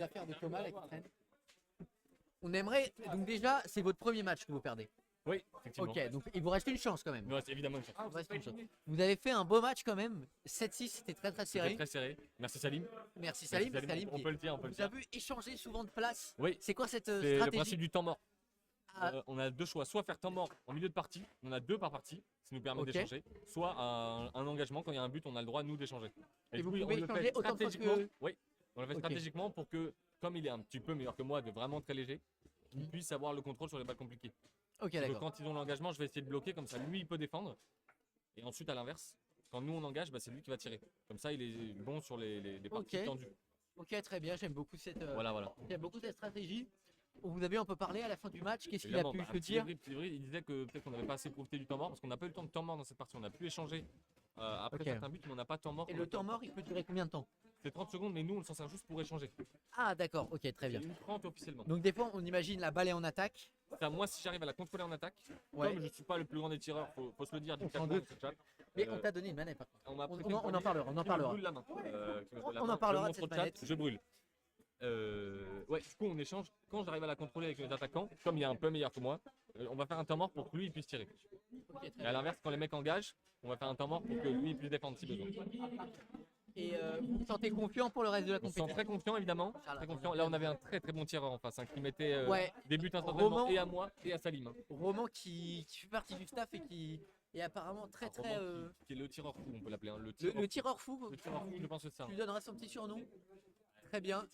L'affaire de Thomas là, qui traîne. On aimerait. Donc, déjà, c'est votre premier match que vous perdez. Oui, effectivement. Ok, donc il vous reste une chance quand même. Il nous reste évidemment une chance. Il vous reste une chance. Vous avez fait un beau match quand même. 7-6, c'était très très C'était serré. très serré. Merci Salim. Merci Salim. Merci, Salim on qui- peut le dire, on peut le Vous avez dire. vu échanger souvent de place. Oui, C'est quoi cette c'est le stratégie? principe du temps mort. Ah, On a deux choix, soit faire temps mort en milieu de partie, on a deux par partie, ça nous permet Ok. d'échanger, soit un engagement, quand il y a un but, on a le droit nous d'échanger. Et du vous coup, pouvez on le échanger fait autant de fois stratégiquement. que- Oui, on le fait Ok. stratégiquement pour que, comme il est un petit peu meilleur que moi, de vraiment très léger, il Mhm. puisse avoir le contrôle sur les balles compliquées. Ok, Donc, d'accord. quand ils ont l'engagement, je vais essayer de bloquer, comme ça lui il peut défendre. Et ensuite à l'inverse, quand nous on engage, bah, c'est lui qui va tirer. Comme ça il est bon sur les parties Ok. tendues. Ok, très bien. J'aime beaucoup Voilà, voilà. j'aime beaucoup cette stratégie. Vous avez un peu parlé à la fin du match. Qu'est-ce qu'il a Évidemment, pu bah, se un petit dire? petit débrief, il disait que peut-être qu'on n'avait pas assez profité du temps mort parce qu'on n'a pas eu le temps de temps mort dans cette partie. On a pu échanger après Ok. certains buts, mais on n'a pas de temps mort. Et le temps mort, il peut durer combien de temps? C'est 30 secondes, mais nous on s'en sert juste pour échanger. Ah, d'accord. Ok, très C'est bien. une 30 officiellement. Donc des fois, on imagine la balle est en attaque. Enfin, moi, si j'arrive à la contrôler en attaque, Ouais. comme je suis pas le plus grand des tireurs, faut se le dire, On s'en discrètement doute. dans ce chat, Mais euh, on t'a donné une manette. Par contre. on m'a prêté on une en poignée parlera, on en qui me parlera. brûle la main. Qui me brûle la On main. en parlera Je de montre cette au chat, manette. je brûle. Ouais, du coup, on échange. Quand j'arrive à la contrôler avec les attaquants, comme il est un peu meilleur que moi, on va faire un temps mort pour que lui il puisse tirer. Ok, très Et à bien. l'inverse, quand les mecs engagent, on va faire un temps mort pour que lui il puisse défendre si besoin. Et vous vous sentez confiant pour le reste de la On se sent compétition? très confiant évidemment. Très confiant. Là, on avait un très très bon tireur en face hein, qui mettait Ouais. des buts instantanément Roman- et à moi et à Salim. Hein. Roman qui fait partie du staff et qui est apparemment très Un très. Roman qui est le tireur fou, on peut l'appeler. Hein, Le tireur fou. Le tireur fou, je pense que c'est ça. Tu lui donneras son petit surnom. Très bien.